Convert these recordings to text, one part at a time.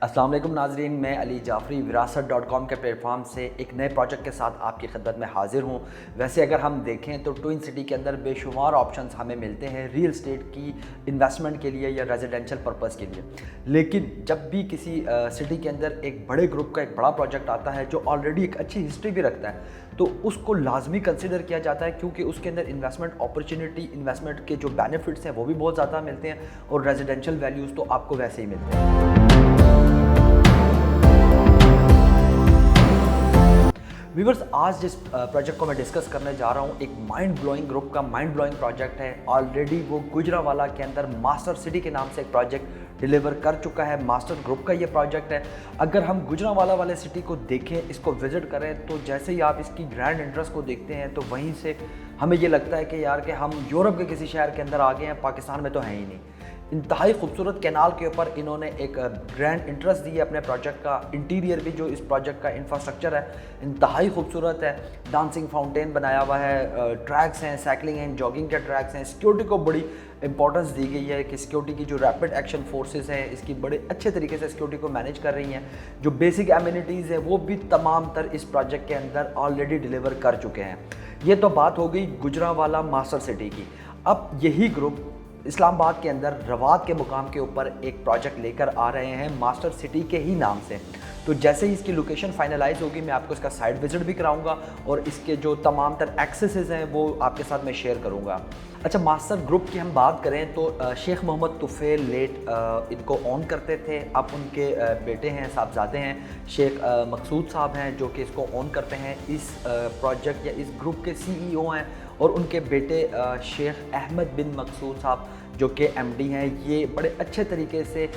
अस्सलाम वालेकुम नाजरीन, मैं अली जाफ़री विरासत.com के प्लेटफॉर्म से एक नए प्रोजेक्ट के साथ आपकी खिदमत में हाजिर हूँ। वैसे अगर हम देखें तो ट्विन सिटी के अंदर बेशुमार ऑप्शंस हमें मिलते हैं रियल एस्टेट की इन्वेस्टमेंट के लिए या रेजिडेंशियल पर्पस के लिए। लेकिन जब भी किसी सिटी के अंदर एक बड़े ग्रुप का एक बड़ा प्रोजेक्ट आता है जो ऑलरेडी एक अच्छी हिस्ट्री भी रखता है, तो उसको लाजमी कंसिडर किया जाता है, क्योंकि उसके अंदर इन्वेस्टमेंट अपॉर्चुनिटी, इन्वेस्टमेंट के जो बेनिफिट्स हैं वो भी बहुत ज़्यादा मिलते हैं और रेजिडेंशियल वैल्यूज़ तो आपको वैसे ही मिलते हैं। व्यूवर्स, आज जिस प्रोजेक्ट को मैं डिस्कस करने जा रहा हूँ, एक माइंड ब्लोइंग ग्रुप का माइंड ब्लोइंग प्रोजेक्ट है। ऑलरेडी वो गुजरावाला के अंदर मास्टर सिटी के नाम से एक प्रोजेक्ट डिलीवर कर चुका है। मास्टर ग्रुप का ये प्रोजेक्ट है। अगर हम गुजरावाला वाले सिटी को देखें, इसको विजिट करें, तो जैसे ही आप इसकी ग्रैंड एंट्रेंस को देखते हैं तो वहीं से हमें ये लगता है कि यार कि हम यूरोप के किसी शहर के अंदर आ गए हैं, पाकिस्तान में तो हैं ही नहीं। इंतहाई खूबसूरत कैनाल के ऊपर इन्होंने एक ग्रैंड इंटरेस्ट दी है अपने प्रोजेक्ट का। इंटीरियर भी जो इस प्रोजेक्ट का इंफ्रास्ट्रक्चर है इंतहाई खूबसूरत है। डांसिंग फाउंटेन बनाया हुआ है, ट्रैक्स हैं, साइकिलिंग एंड जॉगिंग के ट्रैक्स हैं। सिक्योरिटी को बड़ी इंपॉर्टेंस दी गई है कि सिक्योरिटी की जो रैपिड एक्शन फोर्सेस हैं इसकी बड़े अच्छे तरीके से सिक्योरिटी को मैनेज कर रही हैं। जो बेसिक एमिनिटीज़ हैं वो भी तमाम तर इस प्रोजेक्ट के अंदर ऑलरेडी डिलीवर कर चुके हैं। ये तो बात हो गई गुजरावाला मास्टर सिटी की। अब यही ग्रुप इस्लामाबाद के अंदर रवात के मुकाम के ऊपर एक प्रोजेक्ट लेकर आ रहे हैं मास्टर सिटी के ही नाम से। तो जैसे ही इसकी लोकेशन फाइनलाइज होगी, मैं आपको इसका साइट विजिट भी कराऊंगा और इसके जो तमाम तर एक्सेसेस हैं वो आपके साथ मैं शेयर करूंगा। अच्छा, मास्टर ग्रुप की हम बात करें तो शेख मोहम्मद तुफ़ैल लेट इनको ऑन करते थे। अब उनके बेटे हैं, साहबजादे हैं, शेख मकसूद साहब हैं जो कि इसको ऑन करते हैं। इस प्रोजेक्ट या इस ग्रुप के CEO हैं और उनके बेटे शेख अहमद बिन मकसूद साहब जो कि MD हैं। ये बड़े अच्छे तरीके से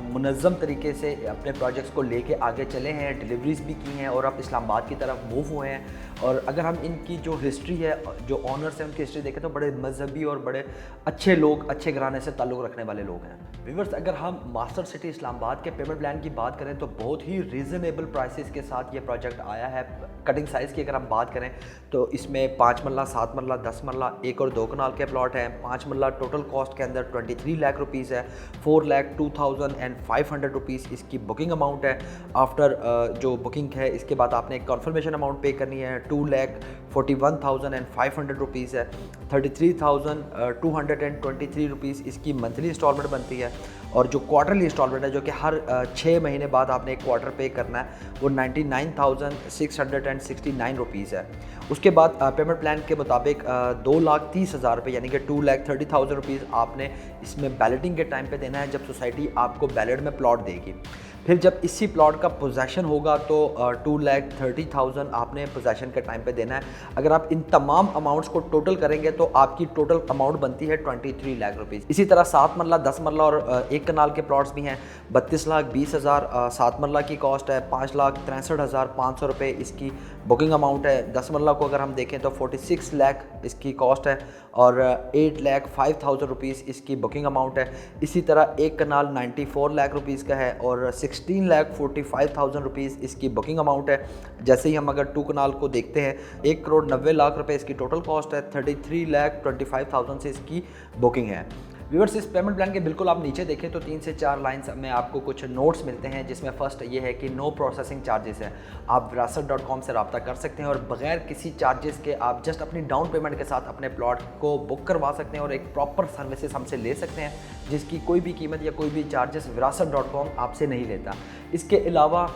मुनज़्ज़म तरीके से अपने प्रोजेक्ट्स को लेके आगे चले हैं, डिलीवरीज़ भी की हैं और अब इस्लामाबाद की तरफ मूव हुए हैं। और अगर हम इनकी जो हिस्ट्री है, जो ऑनर्स हैं, उनकी हिस्ट्री देखें तो बड़े मजहबी और बड़े अच्छे लोग, अच्छे घराने से ताल्लुक़ रखने वाले लोग हैं। व्यूअर्स, अगर हम मास्टर सिटी इस्लामाबाद के पेमेंट प्लान की बात करें तो बहुत ही रीज़नेबल प्राइसेस के साथ ये प्रोजेक्ट आया है। कटिंग साइज़ की अगर हम बात करें तो इसमें 5 मरला, 7 मरला, 10 मरला, 1 और 2 कनाल के प्लॉट हैं। 5 मरला टोटल कॉस्ट के अंदर 23 लाख रुपीज़ है। 4,02,500 रुपीज़ इसकी बुकिंग अमाउंट है। आफ्टर जो बुकिंग है इसके बाद आपने एक कन्फर्मेशन अमाउंट पे करनी है। 2,41,500 रुपीज़ है। 33,223 रुपीज़ इसकी मंथली इंस्टॉलमेंट बनती है। और जो क्वार्टरली इंस्टॉलमेंट है, जो कि हर 6 महीने बाद आपने एक क्वार्टर पे करना है, वो 99,669 रुपीज़ है। उसके बाद पेमेंट प्लान के मुताबिक 2,30,000 रुपये यानी कि 2,30,000 रुपीज़ आपने इसमें बैलेटिंग के टाइम पे देना है, जब सोसाइटी आपको बैलेट में प्लॉट देगी। फिर जब इसी प्लॉट का पोजेसन होगा तो 2,30,000 आपने पोजेसन के टाइम पे देना है। अगर आप इन तमाम अमाउंट्स को टोटल करेंगे तो आपकी टोटल अमाउंट बनती है 23 लाख रुपीज़। इसी तरह 7 मरला, 10 मरला और 1 कनाल के प्लॉट्स भी हैं। 32,20,000 7 मरला की कॉस्ट है। 5,63,500 रुपये इसकी बुकिंग अमाउंट है। 10 मरला को अगर हम देखें तो 46 लाख इसकी कॉस्ट है और 8,05,000 रुपीज़ इसकी बुकिंग अमाउंट है। इसी तरह 1 कनाल 94 लाख रुपीज़ का है और 16,45,000 रुपीज़ इसकी बुकिंग अमाउंट है। जैसे ही हम अगर 2 कनाल को देखते हैं, 1,90,00,000 रुपये इसकी टोटल कॉस्ट है। 33,25,000 से इसकी बुकिंग है। व्यूअर्स, इस पेमेंट प्लान के बिल्कुल आप नीचे देखें तो 3 से 4 लाइन्स में आपको कुछ नोट्स मिलते हैं, जिसमें फ़र्स्ट ये है कि नो प्रोसेसिंग चार्जेस है। आप विरासत.com से रब्ता कर सकते हैं और बगैर किसी चार्जेस के आप जस्ट अपनी डाउन पेमेंट के साथ अपने प्लॉट को बुक करवा सकते हैं और एक प्रॉपर सर्विसेज हमसे ले सकते हैं, जिसकी कोई भी कीमत या कोई भी चार्जेस विरासत.com आपसे नहीं लेता। इसके अलावा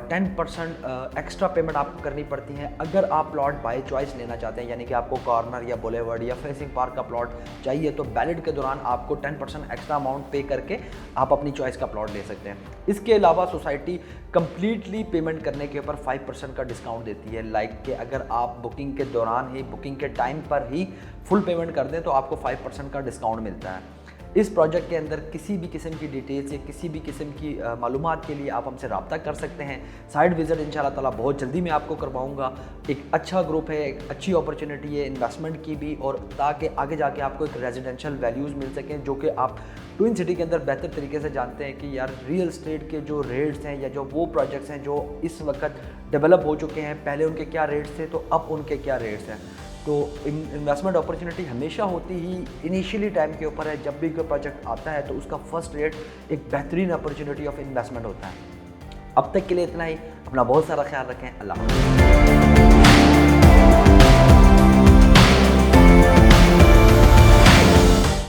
10% एक्स्ट्रा पेमेंट आपको करनी पड़ती है अगर आप प्लॉट बाय चॉइस लेना चाहते हैं, यानी कि आपको कॉर्नर या बुलेवर्ड या फेसिंग पार्क का प्लॉट चाहिए तो बैलेट के दौरान आपको 10% एक्स्ट्रा अमाउंट पे करके आप अपनी चॉइस का प्लॉट ले सकते हैं। इसके अलावा सोसाइटी कंप्लीटली पेमेंट करने के ऊपर 5% का डिस्काउंट देती है। लाइक कि अगर आप बुकिंग के दौरान ही, बुकिंग के टाइम पर ही फुल पेमेंट कर दें तो आपको 5% का डिस्काउंट मिलता है। इस प्रोजेक्ट के अंदर किसी भी किस्म की डिटेल्स या किसी भी किस्म की मालूमात के लिए आप हमसे रब्ता कर सकते हैं। साइट विज़िट इंशाल्लाह ताला बहुत जल्दी मैं आपको करवाऊंगा। एक अच्छा ग्रुप है, एक अच्छी अपॉर्चुनिटी है इन्वेस्टमेंट की भी, और ताकि आगे जाके आपको एक रेजिडेंशियल वैल्यूज़ मिल सकें, जो कि आप ट्विन सिटी के अंदर बेहतर तरीके से जानते हैं कि यार रियल एस्टेट के जो रेट्स हैं या जो वो प्रोजेक्ट्स हैं जो इस वक्त डेवलप हो चुके हैं, पहले उनके क्या रेट्स थे तो अब उनके क्या रेट्स हैं। तो इन्वेस्टमेंट अपॉर्चुनिटी हमेशा होती ही इनिशियली टाइम के ऊपर है। जब भी कोई प्रोजेक्ट आता है तो उसका फर्स्ट रेट एक बेहतरीन अपॉर्चुनिटी ऑफ इन्वेस्टमेंट होता है। अब तक के लिए इतना ही। अपना बहुत सारा ख्याल रखें। अल्लाह हाफ़िज़।